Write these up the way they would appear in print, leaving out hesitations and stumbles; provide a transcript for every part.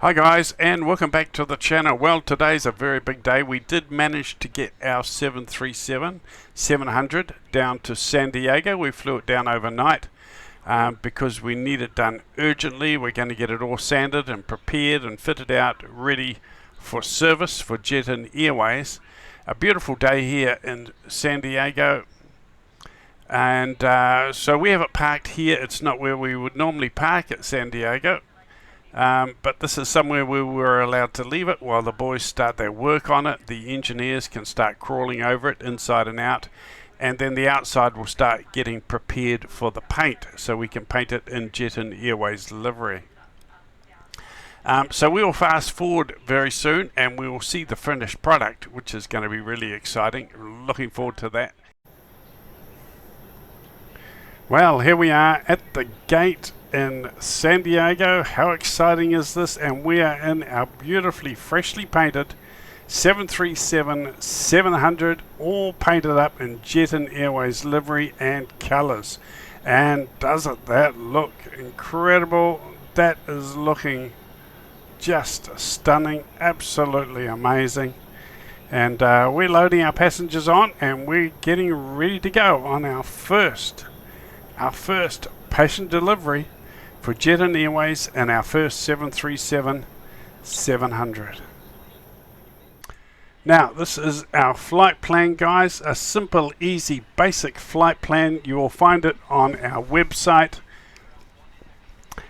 Hi guys, and welcome back to the channel. Well, today's a very big day. We did manage to get our 737-700 down to San Diego. We flew it down overnight because we need it done urgently. We're going to get it all sanded and prepared and fitted out, ready for service for Jet-in Airways. A beautiful day here in San Diego. And so we have it parked here. It's not where we would normally park at San Diego. But this is somewhere where we're allowed to leave it while the boys start their work on it. The engineers can start crawling over it inside and out, and then the outside will start getting prepared for the paint so we can paint it in Jet-in Airways livery. So we will fast forward very soon and we will see the finished product, which is going to be really exciting. Looking forward to that. Well, here we are at the gate in San Diego. How exciting is this? And we are in our beautifully freshly painted 737-700, all painted up in Jet-in Airways livery and colors. And doesn't that look incredible? That is looking just stunning, absolutely amazing. And we're loading our passengers on and we're getting ready to go on our first passenger delivery for Jet-in Airways and our first 737-700. Now, this is our flight plan, guys. A simple, easy, basic flight plan. You will find it on our website,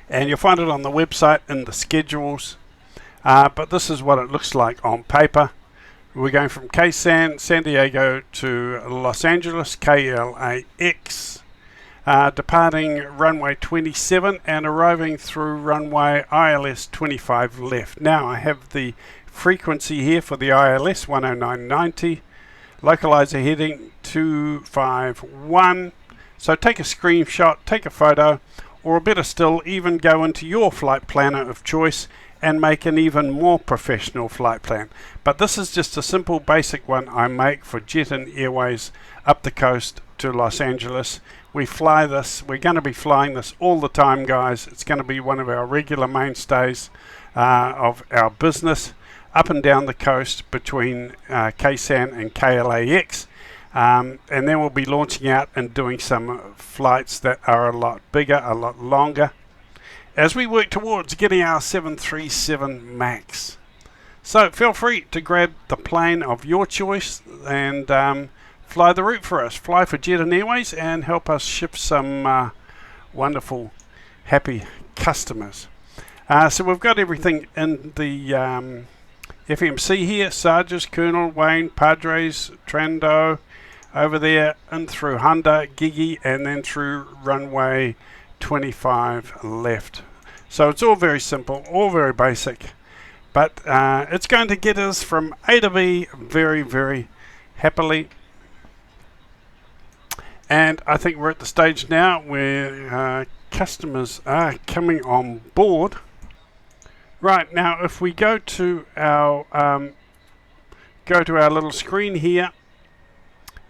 and you'll find it on the website in the schedules. But this is what it looks like on paper. We're going from Ksan, San Diego to Los Angeles, KLAX. Departing runway 27 and arriving through runway ILS 25 left. Now I have the frequency here for the ILS 109.90, localizer heading 251. So take a screenshot, take a photo, or better still, even go into your flight planner of choice and make an even more professional flight plan. But this is just a simple basic one I make for Jet-in Airways up the coast to Los Angeles. We fly this, we're going to be flying this all the time, guys. It's going to be one of our regular mainstays of our business up and down the coast between Ksan and KLAX. And then we'll be launching out and doing some flights that are a lot bigger, a lot longer, as we work towards getting our 737 MAX. So feel free to grab the plane of your choice and fly the route for us. Fly for Jet-in Airways and help us ship some wonderful, happy customers. So we've got everything in the FMC here. Sarges, Colonel, Wayne, Padres, Trando, over there and through Honda, Gigi, and then through runway 25 left. So it's all very simple, all very basic, but it's going to get us from A to B very, very happily. And I think we're at the stage now where customers are coming on board. Right, now if we go to our little screen here,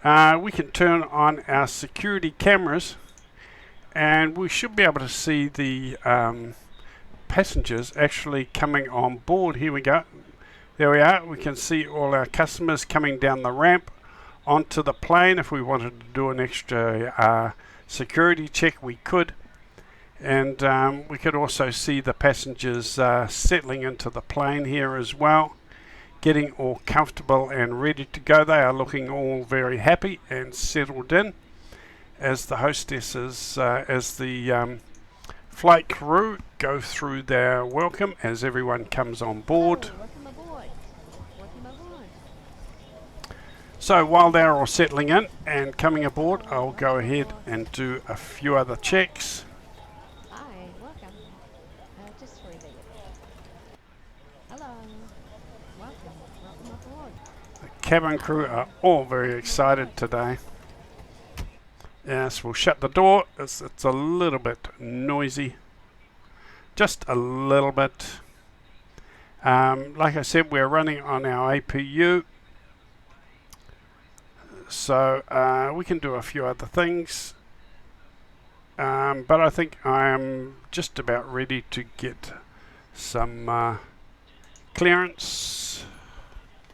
we can turn on our security cameras and we should be able to see the passengers actually coming on board. Here we go. There we are. We can see all our customers coming down the ramp onto the plane. If we wanted to do an extra security check, we could. And we could also see the passengers settling into the plane here as well, getting all comfortable and ready to go. They are looking all very happy and settled in as the hostesses, as the flight crew go through their welcome as everyone comes on board. So while they're all settling in and coming aboard, I'll go ahead and do a few other checks. Hi, welcome. Just for a minute. Hello. Welcome aboard. The cabin crew are all very excited today. Yes, we'll shut the door. It's a little bit noisy. Just a little bit. Like I said, we're running on our APU. So we can do a few other things. But I think I am just about ready to get some clearance.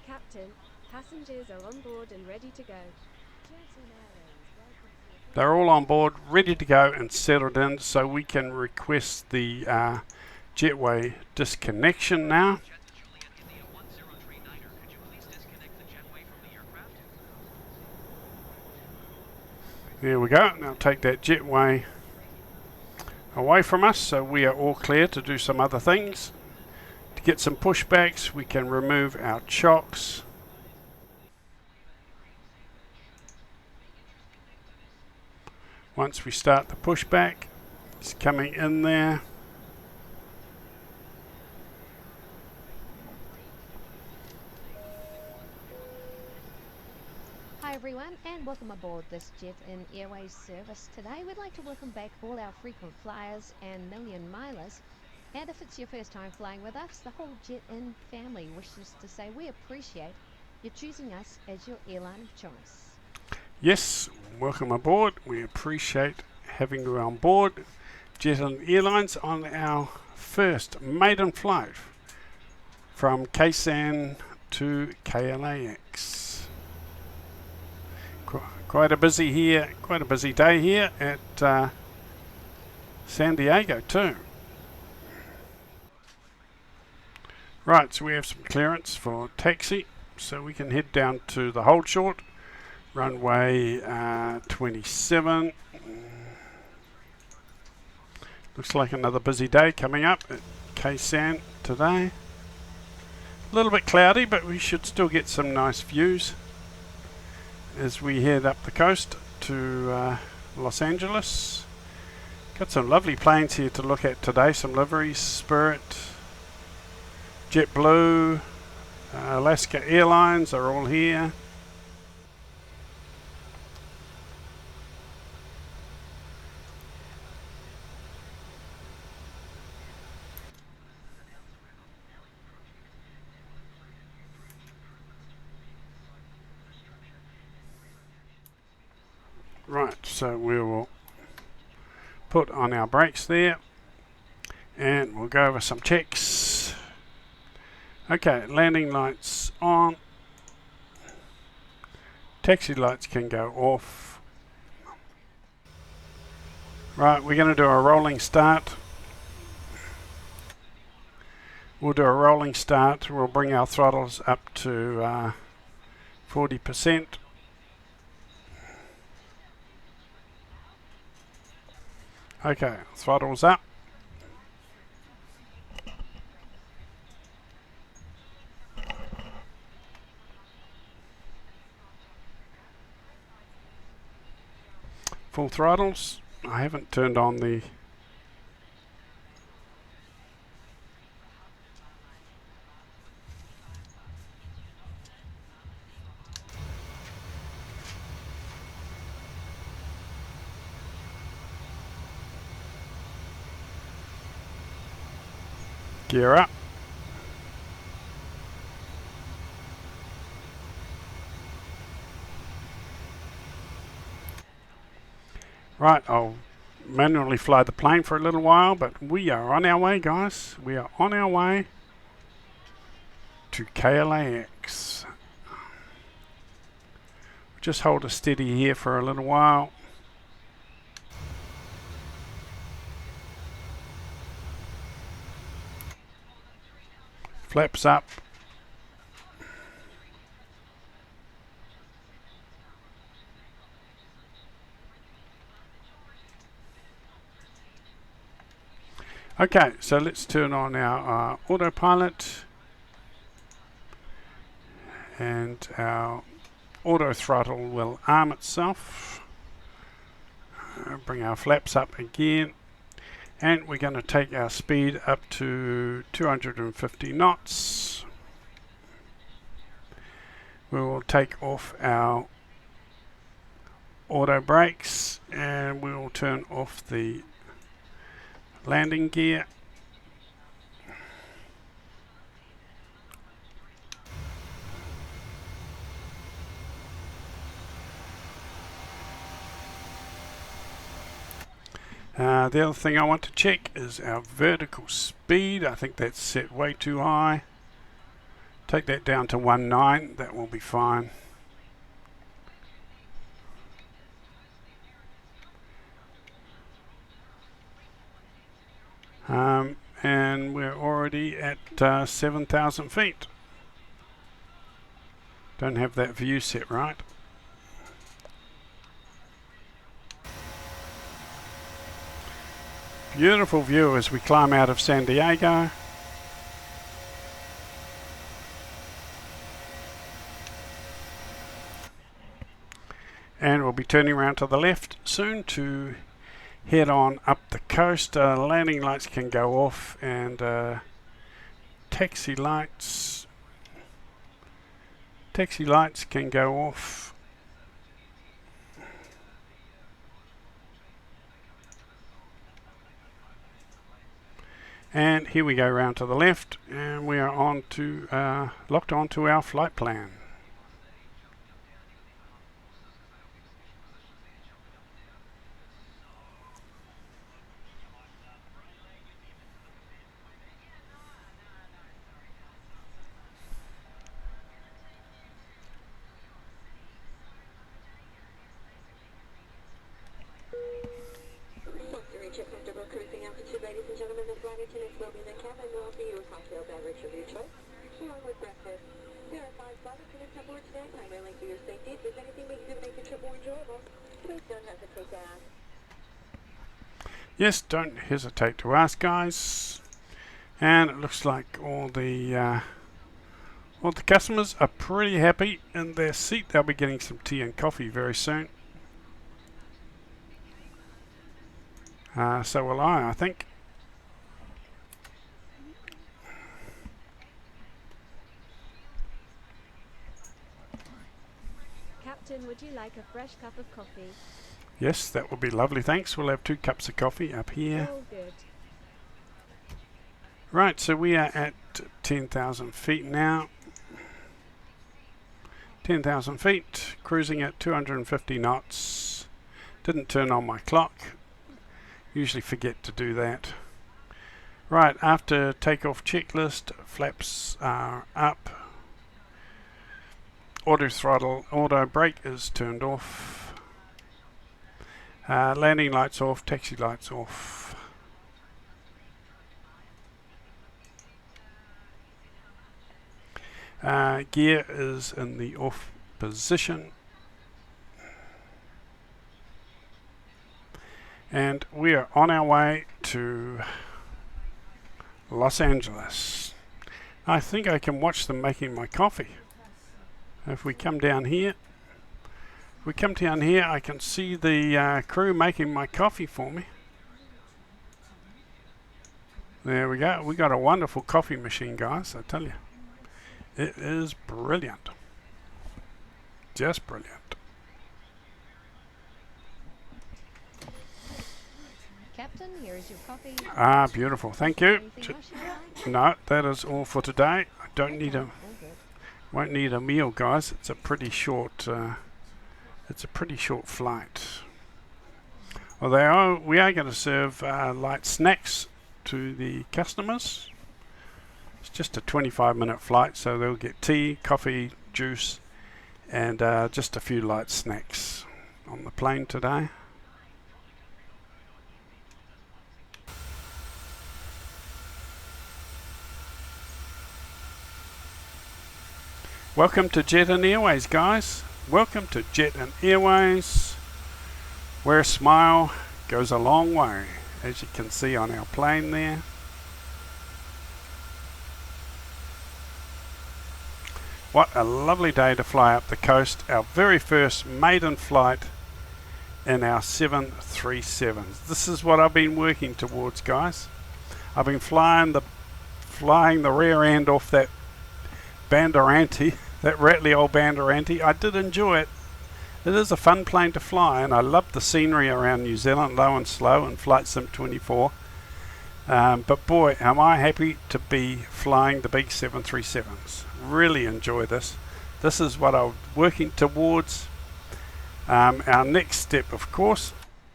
Captain, passengers are on board and ready to go. Jet-in Airways, welcome to your They're all on board, ready to go and settled in, so we can request the jetway disconnection now. There we go. Now take that jetway away from us, so we are all clear to do some other things. To get some pushbacks, we can remove our chocks. Once we start the pushback, it's coming in there. Hi everyone, and welcome aboard this Jet-in Airways service. Today we'd like to welcome back all our frequent flyers and million milers. And if it's your first time flying with us, the whole Jet-in family wishes to say we appreciate you choosing us as your airline of choice. Yes, welcome aboard. We appreciate having you on board Jet-in Airlines on our first maiden flight from Ksan to KLAX. Quite a busy day here at San Diego too. Right, so we have some clearance for taxi, so we can head down to the hold short, runway 27. Looks like another busy day coming up at Ksan today. A little bit cloudy, but we should still get some nice views as we head up the coast to Los Angeles. Got some lovely planes here to look at today, some liveries, Spirit, JetBlue, Alaska Airlines are all here. Right, so we will put on our brakes there and we'll go over some checks. Okay, landing lights on. Taxi lights can go off. Right, we're going to do a rolling start. We'll do a rolling start. We'll bring our throttles up to 40%. Okay, throttles up. Full throttles. I haven't turned on the gear up. Right, I'll manually fly the plane for a little while, but we are on our way, guys. We are on our way to KLAX. Just hold us steady here for a little while. Flaps up. Okay, so let's turn on our autopilot and our auto throttle will arm itself. Bring our flaps up again. And we're going to take our speed up to 250 knots. We will take off our auto brakes and we will turn off the landing gear. The other thing I want to check is our vertical speed. I think that's set way too high. Take that down to 19, that will be fine. And we're already at 7,000 feet. Don't have that view set right. Beautiful view as we climb out of San Diego. And we'll be turning around to the left soon to head on up the coast. Landing lights can go off, and taxi lights can go off. And here we go round to the left, and we are on to locked onto our flight plan. Cruising altitude, ladies and gentlemen, the flight attendants will be in the cabin. Will offer you a cocktail beverage of your choice, along with breakfast. There are 5 flight attendants aboard today, primarily for your safety. If there's anything we can do to make the trip more enjoyable, please don't hesitate to ask. Yes, don't hesitate to ask, guys. And it looks like all the customers are pretty happy in their seat. They'll be getting some tea and coffee very soon. So will I think. Captain, would you like a fresh cup of coffee? Yes, that would be lovely, thanks. We'll have 2 cups of coffee up here. All good. Right, so we are at 10,000 feet now. 10,000 feet, cruising at 250 knots. Didn't turn on my clock. Usually forget to do that. Right, after takeoff checklist, flaps are up. Auto throttle, auto brake is turned off. Landing lights off, taxi lights off. Gear is in the off position. And we are on our way to Los Angeles. I think I can watch them making my coffee. If we come down here, I can see the crew making my coffee for me. There we go. We got a wonderful coffee machine, guys, I tell you. It is brilliant. Just brilliant. Captain, here is your coffee. Ah, beautiful. Thank you. Anything else you'd like? No, that is all for today. I don't need Okay, a all good. won't need a meal, guys. It's a pretty short flight. Although we are going to serve light snacks to the customers. It's just a 25-minute flight, so they'll get tea, coffee, juice, and just a few light snacks on the plane today. Welcome to Jet-in Airways, guys. Welcome to Jet-in Airways, where a smile goes a long way, as you can see on our plane there. What a lovely day to fly up the coast. Our very first maiden flight in our 737s. This is what I've been working towards, guys. I've been flying the rear end off that Banderanti, that rattly old Banderanti. I did enjoy it. It is a fun plane to fly, and I love the scenery around New Zealand, low and slow, and Flight Sim 24. But boy, am I happy to be flying the big 737s. Really enjoy this. This is what I'm working towards. Our next step, of course,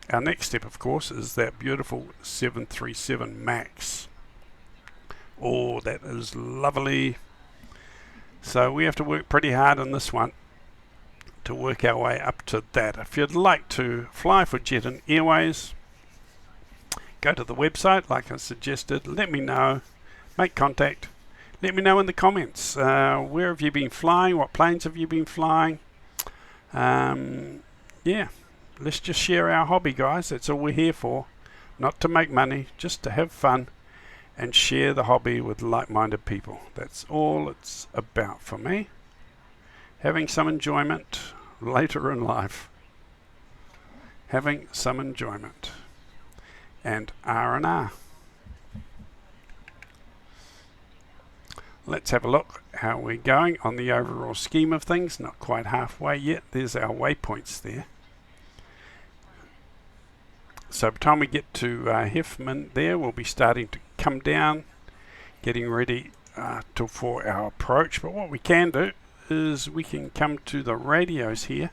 is that beautiful 737 MAX. Oh, that is lovely. So we have to work pretty hard on this one to work our way up to that. If you'd like to fly for Jet-in Airways, go to the website like I suggested, let me know, make contact, let me know in the comments, where have you been flying, what planes have you been flying. Yeah, let's just share our hobby, guys. That's all we're here for. Not to make money, just to have fun and share the hobby with like-minded people. That's all it's about for me. Having some enjoyment later in life. Having some enjoyment. And R&R. Let's have a look how we're going on the overall scheme of things. Not quite halfway yet. There's our waypoints there. So by the time we get to Hefman there, we'll be starting to come down, getting ready for our approach. But what we can do is we can come to the radios here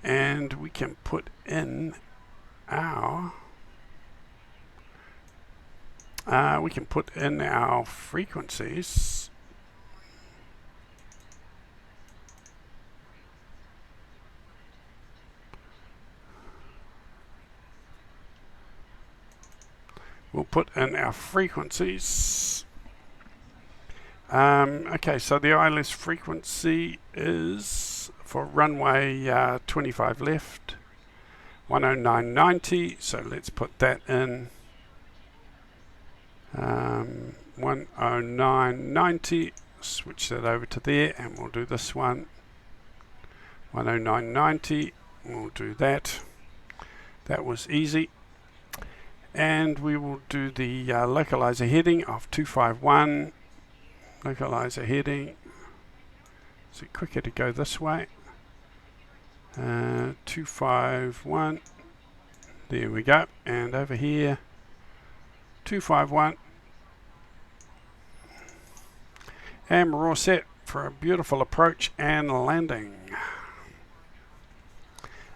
and we can put in our frequencies. We'll put in our frequencies. Okay, so the ILS frequency is for runway 25 left, 109.90. So let's put that in. 109.90. Switch that over to there, and we'll do this one. 109.90. We'll do that. That was easy. And we will do the localizer heading of 251. Localizer heading. Is it quicker to go this way? 251. There we go. And over here, 251. And we're all set for a beautiful approach and landing.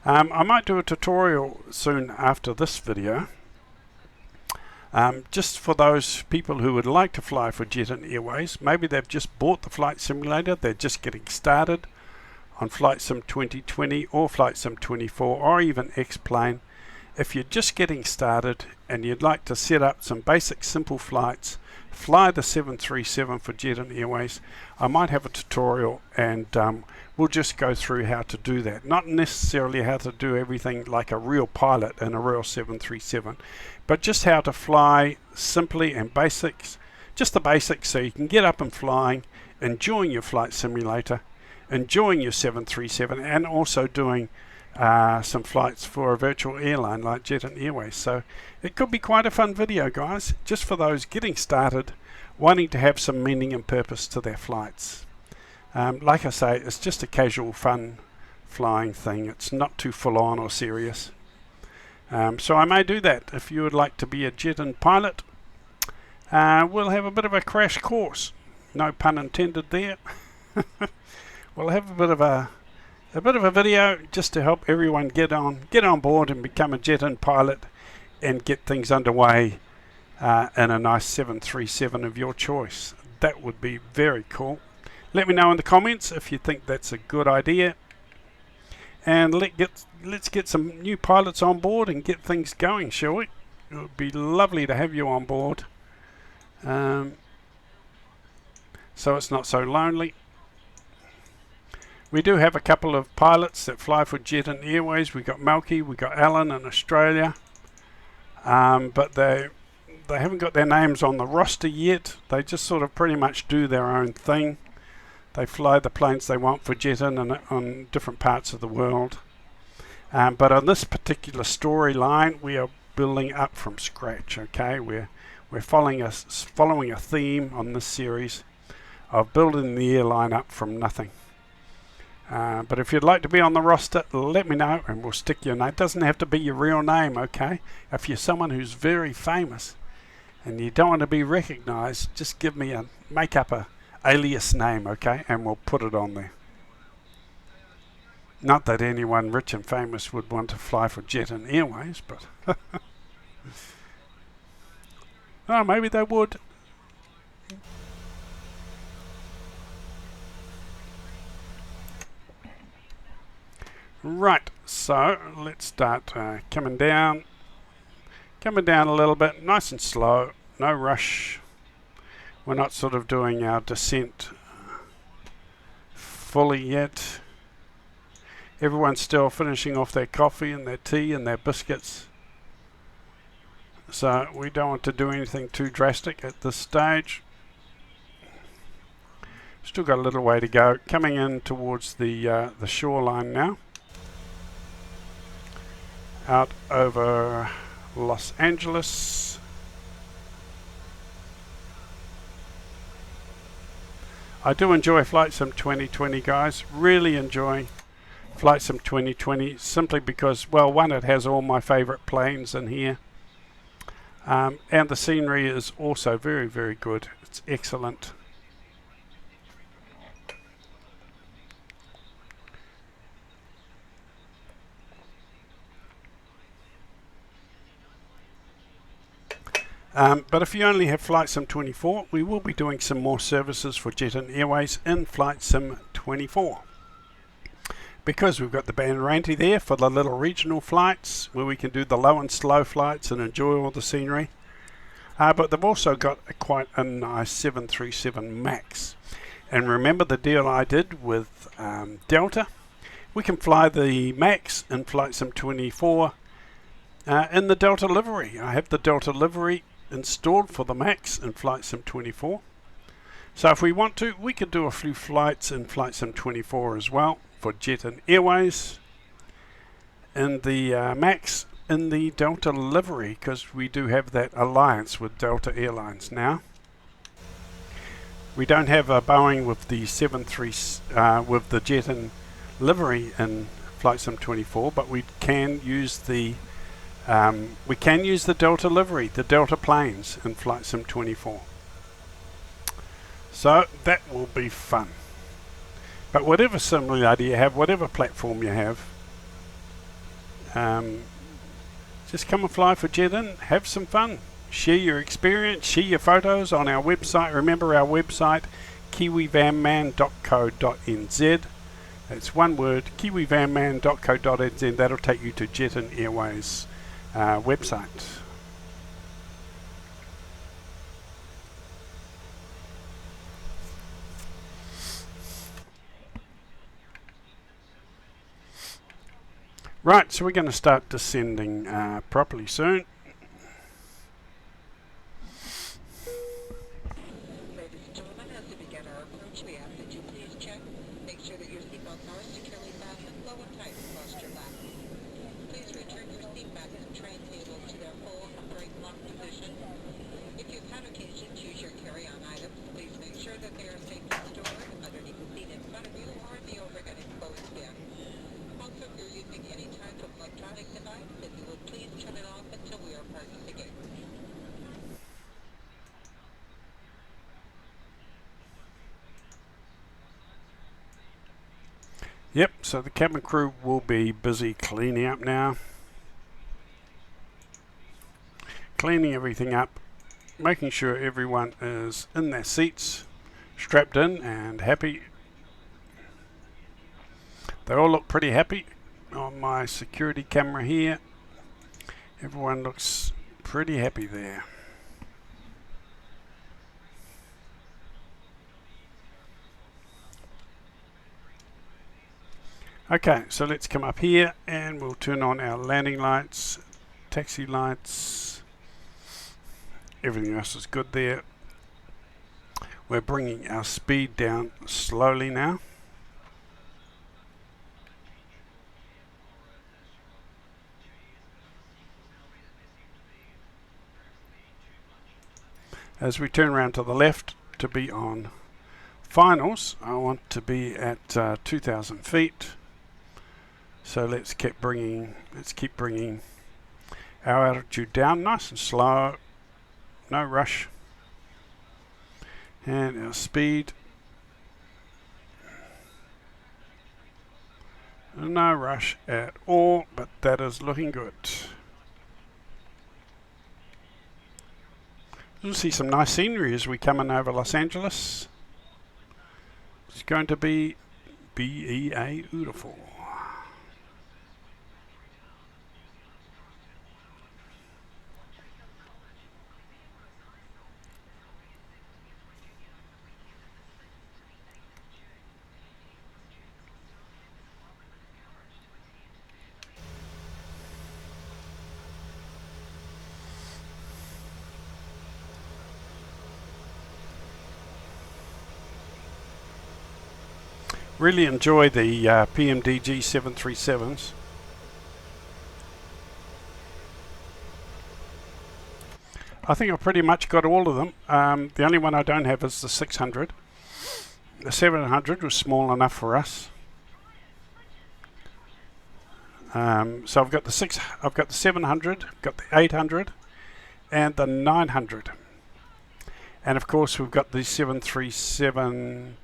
I might do a tutorial soon after this video. Just for those people who would like to fly for Jet-in Airways, maybe they've just bought the flight simulator, they're just getting started on Flight Sim 2020 or Flight Sim 24 or even X-Plane. If you're just getting started and you'd like to set up some basic simple flights, fly the 737 for Jet-in Airways, I might have a tutorial and we'll just go through how to do that. Not necessarily how to do everything like a real pilot in a real 737, but just how to fly simply and basics, just the basics, so you can get up and flying, enjoying your flight simulator, enjoying your 737, and also doing some flights for a virtual airline like Jet-in Airways. So it could be quite a fun video, guys, just for those getting started, wanting to have some meaning and purpose to their flights. Like I say, it's just a casual fun flying thing. It's not too full on or serious. So I may do that. If you would like to be a Jet-in pilot, we'll have a bit of a crash course. No pun intended there. We'll have a bit of a video just to help everyone get on board and become a Jet-in pilot and get things underway in a nice 737 of your choice. That would be very cool. Let me know in the comments if you think that's a good idea. And let's get some new pilots on board and get things going, shall we? It would be lovely to have you on board. So it's not so lonely. We do have a couple of pilots that fly for Jet-in Airways. We've got Malky, we've got Alan in Australia. But they haven't got their names on the roster yet. They just sort of pretty much do their own thing. They fly the planes they want for Jet-in on different parts of the world. But on this particular storyline, we are building up from scratch. Okay, we're following a theme on this series of building the airline up from nothing. But if you'd like to be on the roster, let me know and we'll stick your name. It doesn't have to be your real name, okay? If you're someone who's very famous and you don't want to be recognized, just make up a alias name, okay? And we'll put it on there. Not that anyone rich and famous would want to fly for Jet-in Airways, but oh, maybe they would. Right, so let's start coming down a little bit, nice and slow, no rush. We're not sort of doing our descent fully yet. Everyone's still finishing off their coffee and their tea and their biscuits. So we don't want to do anything too drastic at this stage. Still got a little way to go. Coming in towards the shoreline now. Out over Los Angeles. I do enjoy Flight Sim 2020, guys. Really enjoy Flight Sim 2020 simply because, well, one, it has all my favorite planes in here. And the scenery is also very, very good. It's excellent. But if you only have Flight Sim 24, we will be doing some more services for Jet-in Airways in Flight Sim 24. Because we've got the Banderanti there for the little regional flights where we can do the low and slow flights and enjoy all the scenery. But they've also got quite a nice 737 MAX. And remember the deal I did with Delta? We can fly the MAX in Flight Sim 24 in the Delta livery. I have the Delta livery installed for the MAX in Flight Sim 24. So if we want to, we could do a few flights in Flight Sim 24 as well for Jet-in Airways in the MAX in the Delta livery, because we do have that alliance with Delta Airlines now. We don't have a Boeing with the with the Jet-in livery in Flight Sim 24, but we can use the Delta livery, the Delta planes in Flight Sim 24. So that will be fun. But whatever simulator you have, whatever platform you have, just come and fly for Jet-in, have some fun, share your experience, share your photos on our website. Remember our website, kiwivanman.co.nz. That's one word, kiwivanman.co.nz. That'll take you to Jet-in Airways website. Right, so we're going to start descending properly soon. Ladies and gentlemen, as we begin our approach, we ask that you please check, make sure that your seatbelts are securely fastened, low and tight across your lap. Please return your seat back and tray tables to their full upright lock position. If you've had occasion to use your carry-on items, please make sure that they are safely stored underneath the seat in front of you or in the overhead enclosed bin. Also, if you're using any type of electronic device, if you would please turn it off until we are parking the gate. Yep, so the cabin crew will be busy cleaning up now. Cleaning everything up, making sure everyone is in their seats, strapped in and happy. They all look pretty happy on my security camera here. Everyone looks pretty happy there. Okay, so let's come up here and we'll turn on our landing lights, taxi lights. Everything else is good there. We're bringing our speed down slowly now. As we turn around to the left to be on finals, I want to be at 2,000 feet. So let's keep bringing our altitude down, nice and slow, no rush, and our speed, no rush at all, but that is looking good. You'll see some nice scenery as we come in over Los Angeles. It's going to be beautiful. Really enjoy the PMDG 737s. I think I've pretty much got all of them. The only one I don't have is the 600. The 700 was small enough for us. So I've got the 700, got the 800, and the 900. And of course we've got the 737.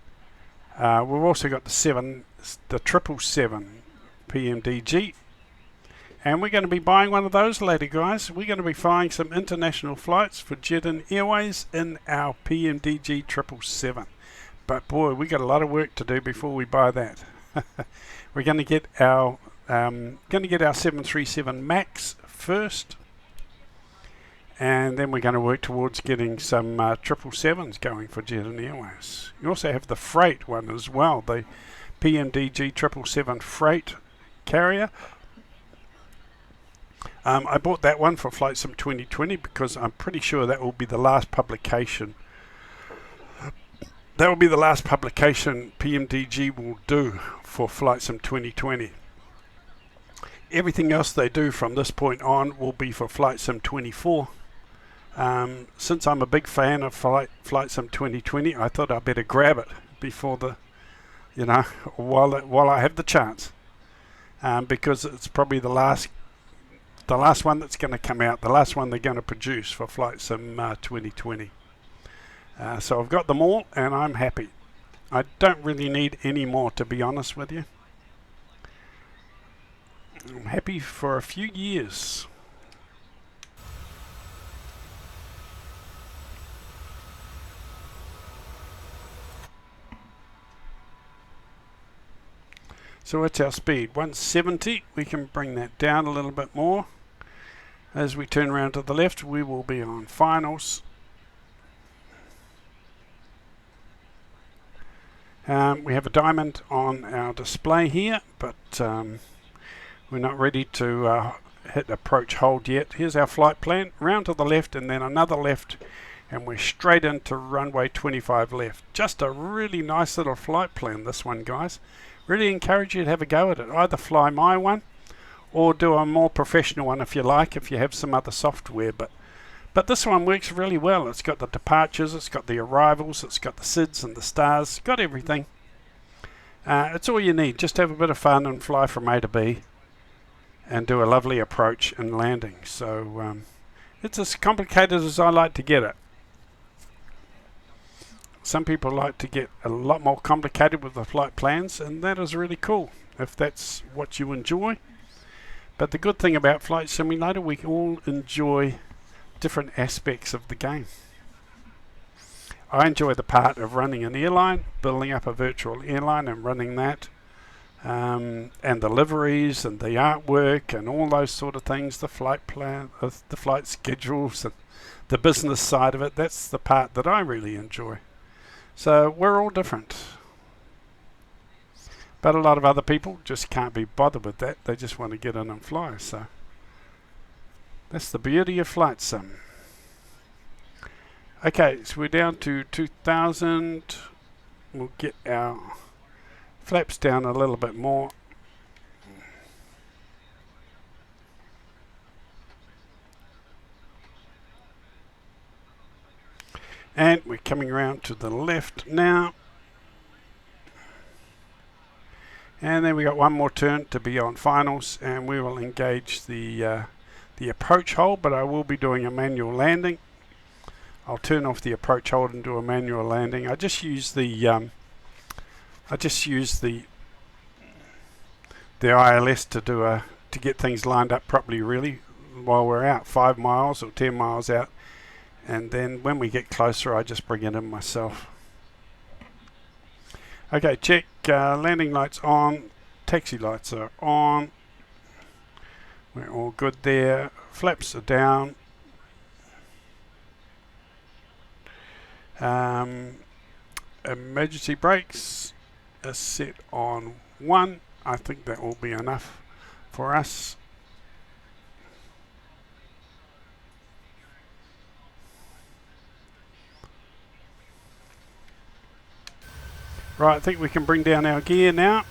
We've also got the 777 PMDG. And we're going to be buying one of those later, guys. We're going to be flying some international flights for Jet-in Airways in our PMDG 777. But boy, we got a lot of work to do before we buy that. We're going to get our 737 Max first, and then we're going to work towards getting some 777s going for Jet-in Airways. You also have the freight one as well, the PMDG 777 freight carrier. I bought that one for Flight Sim 2020 because I'm pretty sure that will be the last publication. That will be the last publication PMDG will do for Flight Sim 2020. Everything else they do from this point on will be for Flight Sim 24. Since I'm a big fan of Flight Sim 2020, I thought I'd better grab it before while I have the chance, because it's probably the last one that's going to come out, the last one they're going to produce for Flight Sim 2020. So I've got them all and I'm happy. I don't really need any more, to be honest with you. I'm happy for a few years. So what's our speed? 170. We can bring that down a little bit more. As we turn around to the left, we will be on finals. We have a diamond on our display here, but we're not ready to hit approach hold yet. Here's our flight plan. Round to the left and then another left, and we're straight into runway 25 left. Just a really nice little flight plan, this one, guys. Really encourage you to have a go at it. Either fly my one or do a more professional one if you like, if you have some other software. But this one works really well. It's got the departures, it's got the arrivals, it's got the SIDS and the stars, it's got everything. It's all you need. Just have a bit of fun and fly from A to B and do a lovely approach and landing. So it's as complicated as I like to get it. Some people like to get a lot more complicated with the flight plans, and that is really cool if that's what you enjoy. But the good thing about Flight Simulator, we all enjoy different aspects of the game. I enjoy the part of running an airline, building up a virtual airline and running that, and the liveries and the artwork and all those sort of things, the flight plan, the flight schedules and the business side of it. That's the part that I really enjoy. So we're all different. But a lot of other people just can't be bothered with that. They just want to get in and fly. So that's the beauty of Flight Sim. Okay, so we're down to 2000. We'll get our flaps down a little bit more. And we're coming around to the left now. And then we got one more turn to be on finals, and we will engage the approach hold, but I will be doing a manual landing. I'll turn off the approach hold and do a manual landing. I just use the ILS to get things lined up properly, really, while we're out 5 miles or 10 miles out. And then when we get closer, I just bring it in myself. Okay, check. Landing lights on. Taxi lights are on. We're all good there. Flaps are down. Emergency brakes are set on 1. I think that will be enough for us. Right, I think we can bring down our gear now.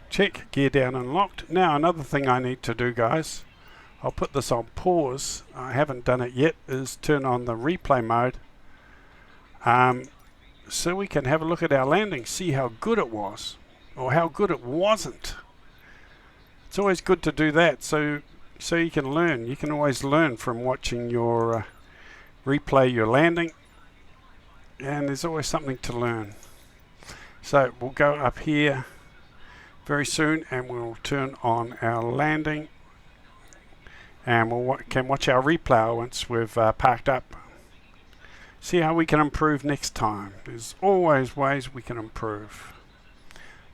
Check, gear down and locked. Now another thing I need to do, guys, I'll put this on pause, I haven't done it yet, is turn on the replay mode so we can have a look at our landing, see how good it was or how good it wasn't. It's always good to do that so you can learn. You can always learn from watching your replay your landing, and there's always something to learn. So we'll go up here very soon and we'll turn on our landing, and we can watch our replay once we've parked up. See how we can improve next time. There's always ways we can improve.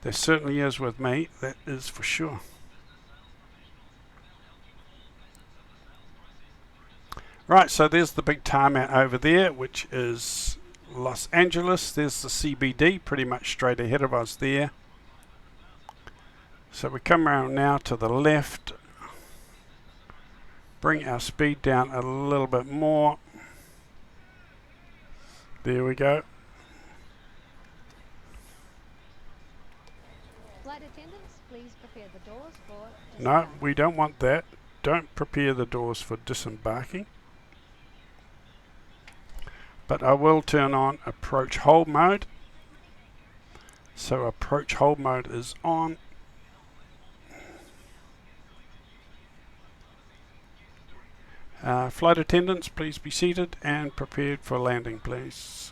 There certainly is with me, that is for sure. Right, so there's the big tarmac over there, which is Los Angeles. There's the CBD pretty much straight ahead of us there. So we come around now to the left, bring our speed down a little bit more. There we go. Flight attendants, please prepare the doors for No, disembark. we don't want that. Don't prepare the doors for disembarking. But I will turn on approach hold mode. So approach hold mode is on. Flight attendants, please be seated and prepared for landing, please.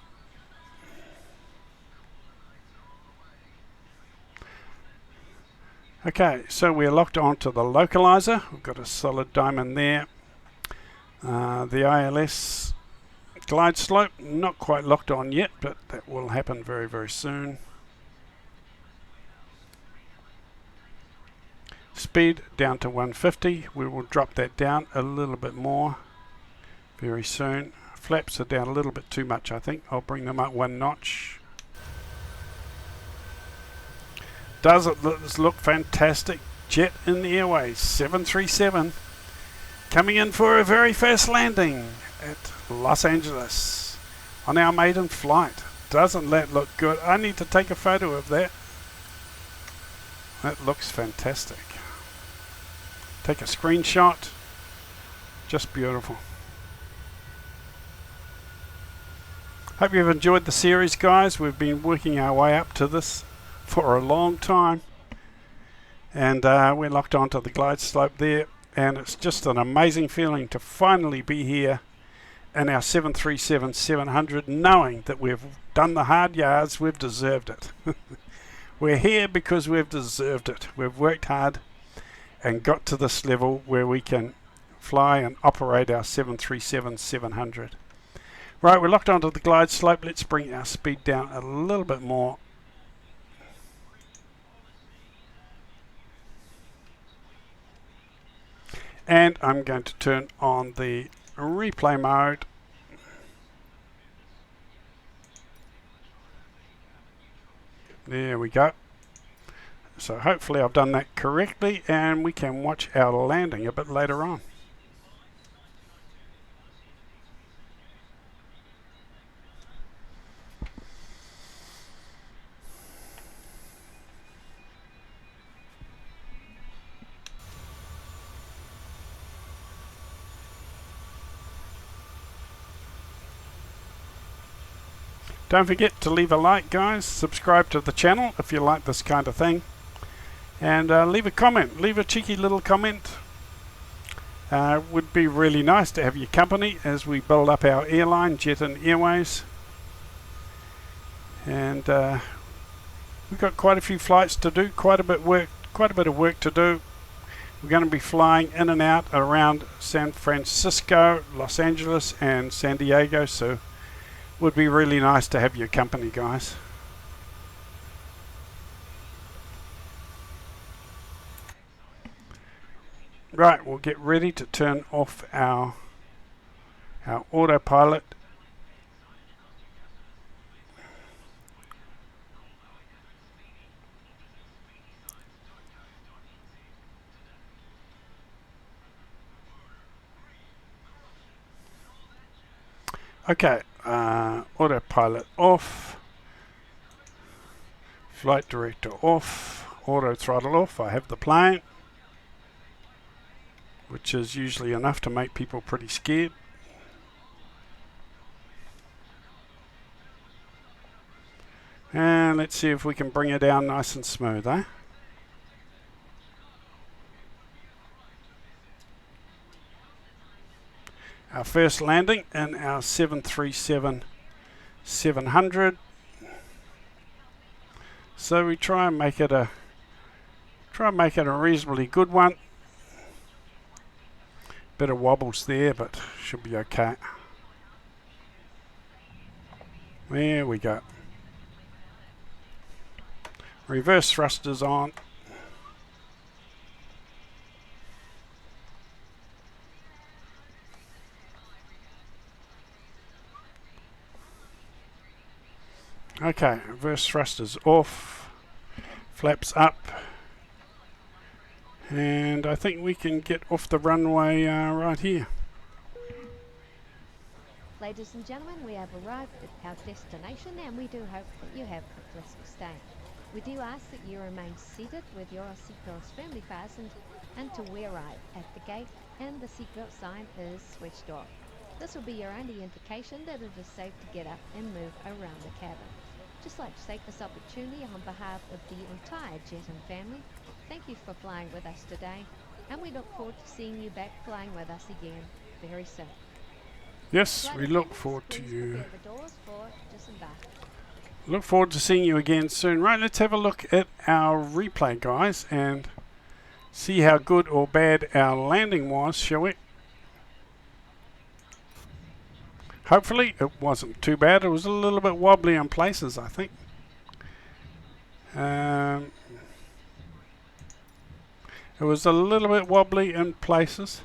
Okay, so we're locked onto the localizer. We've got a solid diamond there. The ILS glide slope, not quite locked on yet, but that will happen very, very soon. Speed down to 150. We will drop that down a little bit more very soon. Flaps are down a little bit too much, I think. I'll bring them up one notch. Does it look fantastic? Jet-in Airways 737 coming in for a very fast landing at Los Angeles on our maiden flight. Doesn't that look good? I need to take a photo of that. That looks fantastic. Take a screenshot. Just beautiful. Hope you've enjoyed the series, guys. We've been working our way up to this for a long time, and we're locked onto the glide slope there, and it's just an amazing feeling to finally be here in our 737-700, knowing that we've done the hard yards. We've deserved it. We're here because we've deserved it. We've worked hard and got to this level where we can fly and operate our 737-700. Right, we're locked onto the glide slope. Let's bring our speed down a little bit more. And I'm going to turn on the replay mode. There we go. So hopefully I've done that correctly, and we can watch our landing a bit later on. Don't forget to leave a like, guys. Subscribe to the channel if you like this kind of thing. And leave a comment. Leave a cheeky little comment. Would be really nice to have your company as we build up our airline, Jet-in Airways. And we've got quite a few flights to do, quite a bit of work to do. We're going to be flying in and out around San Francisco, Los Angeles, and San Diego. So would be really nice to have your company, guys. Right, we'll get ready to turn off our our autopilot. Okay, autopilot off, flight director off, auto throttle off. I have the plane, which is usually enough to make people pretty scared. And let's see if we can bring it down nice and smooth, eh? Our first landing in our 737-700. So we try and make it a reasonably good one. Bit of wobbles there, but should be okay. There we go. Reverse thrusters on. Okay, reverse thrusters off, flaps up, and I think we can get off the runway right here. Ladies and gentlemen, we have arrived at our destination and we do hope that you have a pleasant stay. We do ask that you remain seated with your seatbelts firmly fastened and to wear right at the gate, and the seatbelt sign is switched off. This will be your only indication that it is safe to get up and move around the cabin. Just like to take this opportunity on behalf of the entire Jet-in family, thank you for flying with us today, and we look forward to seeing you back flying with us again very soon. Yes, Flight we look attendants, forward to please you. prepare the doors for disembark. Look forward to seeing you again soon. Right, let's have a look at our replay, guys, and see how good or bad our landing was, shall we? Hopefully it wasn't too bad. It was a little bit wobbly in places, I think. It was a little bit wobbly in places.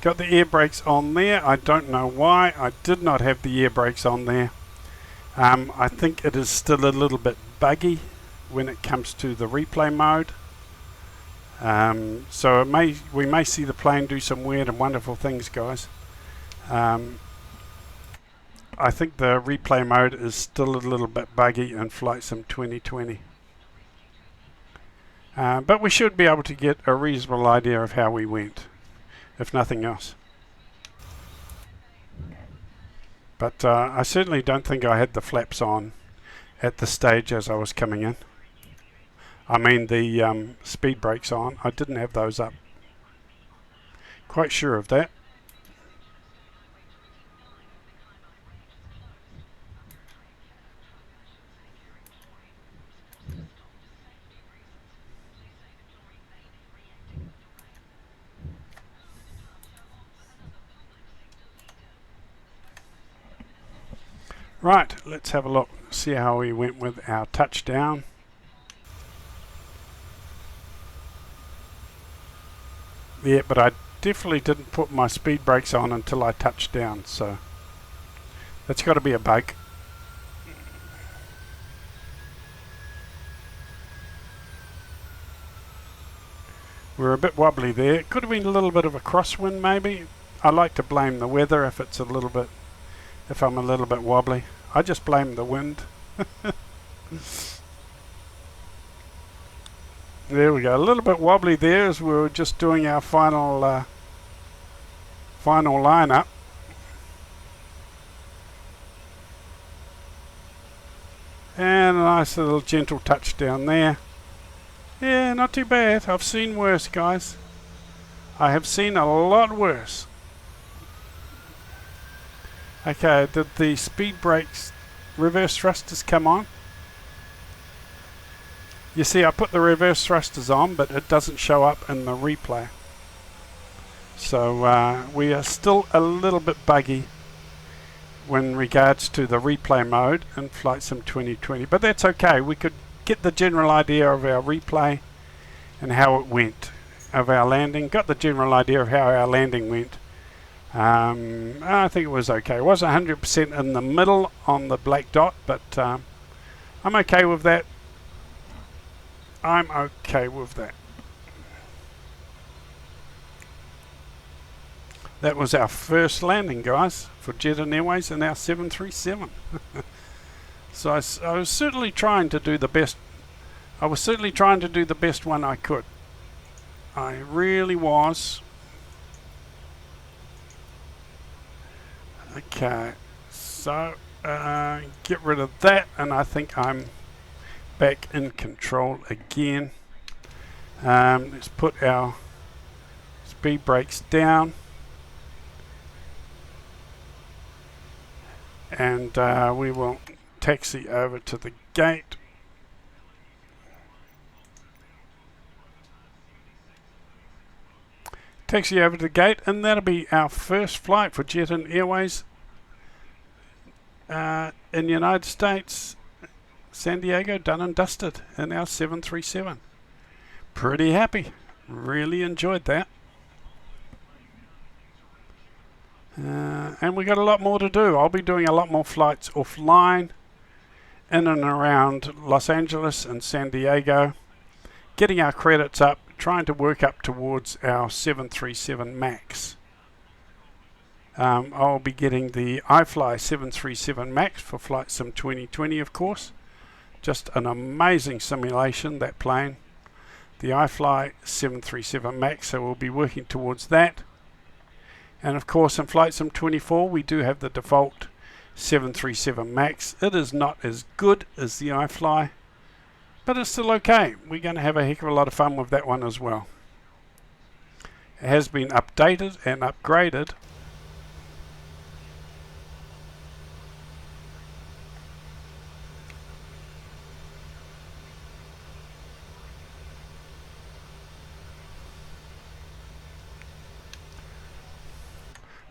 Got the air brakes on there. I don't know why. I did not have the air brakes on there. I think it is still a little bit buggy when it comes to the replay mode. So we may see the plane do some weird and wonderful things, guys. I think the replay mode is still a little bit buggy in Flight Sim 2020. But we should be able to get a reasonable idea of how we went, if nothing else. But I certainly don't think I had the flaps on at the stage as I was coming in. I mean the speed brakes on. I didn't have those up. Quite sure of that. Right, let's have a look, see how we went with our touchdown. Yeah, but I definitely didn't put my speed brakes on until I touched down, so that's got to be a bug. We're a bit wobbly there. It could have been a little bit of a crosswind maybe. I like to blame the weather if I'm a little bit wobbly. I just blame the wind. There we go. A little bit wobbly there as we were just doing our final lineup. And a nice little gentle touchdown there. Yeah, not too bad. I've seen worse, guys. I have seen a lot worse. Okay, did the speed brakes reverse thrusters come on? You see, I put the reverse thrusters on, but it doesn't show up in the replay. So we are still a little bit buggy when regards to the replay mode in Flight Sim 2020. But that's okay. We could get the general idea of our replay and how it went, of our landing. Got the general idea of how our landing went. I think it was okay. It wasn't 100% in the middle on the black dot, but I'm okay with that. I'm okay with that. That was our first landing, guys, for Jet-in Airways and our 737. So I was certainly trying to do the best. I was certainly trying to do the best one I could. I really was. Okay, so get rid of that, and I think I'm back in control again. Let's put our speed brakes down, and we will taxi over to the gate. Taxi over to the gate, and that'll be our first flight for Jet-in Airways in the United States. San Diego, done and dusted in our 737. Pretty happy. Really enjoyed that. And we got a lot more to do. I'll be doing a lot more flights offline in and around Los Angeles and San Diego, getting our credits up, trying to work up towards our 737 MAX. I'll be getting the iFly 737 MAX for Flight Sim 2020, of course. Just an amazing simulation, that plane. The iFly 737 MAX, so we'll be working towards that. And of course in Flight Sim 24 we do have the default 737 MAX. It is not as good as the iFly, but it's still okay. We're going to have a heck of a lot of fun with that one as well. It has been updated and upgraded.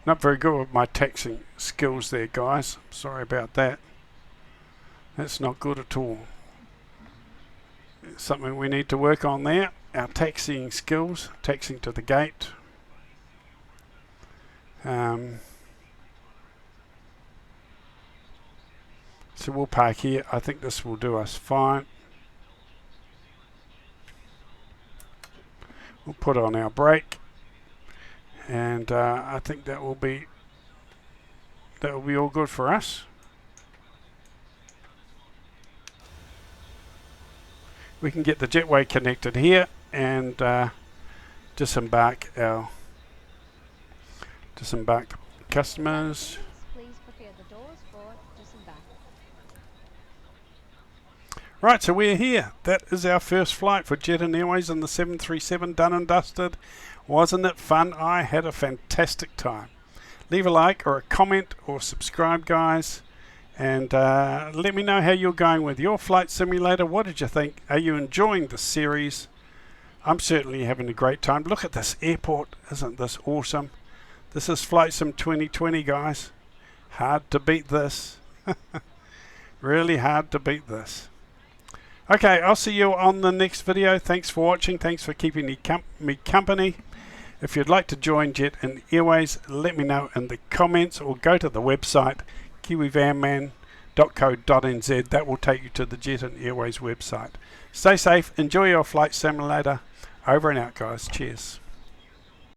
Not very good with my taxiing skills there, guys. Sorry about that. That's not good at all. It's something we need to work on there. Our taxiing skills, taxiing to the gate. So we'll park here. I think this will do us fine. We'll put on our brake. And I think that will be all good for us. We can get the jetway connected here and disembark customers. Please prepare the doors for disembark. Right, so we're here. That is our first flight for Jet-in Airways and the 737, done and dusted. Wasn't it fun? I had a fantastic time. Leave a like or a comment or subscribe, guys, and let me know how you're going with your flight simulator. What did you think? Are you enjoying the series? I'm certainly having a great time. Look at this airport. Isn't this awesome? This is Flight Sim 2020, guys. Hard to beat this. Really hard to beat this. Okay, I'll see you on the next video. Thanks for watching. Thanks for keeping me company. If you'd like to join Jet-in Airways, let me know in the comments or go to the website kiwivanman.co.nz. That will take you to the Jet-in Airways website. Stay safe. Enjoy your flight simulator. Over and out, guys. Cheers.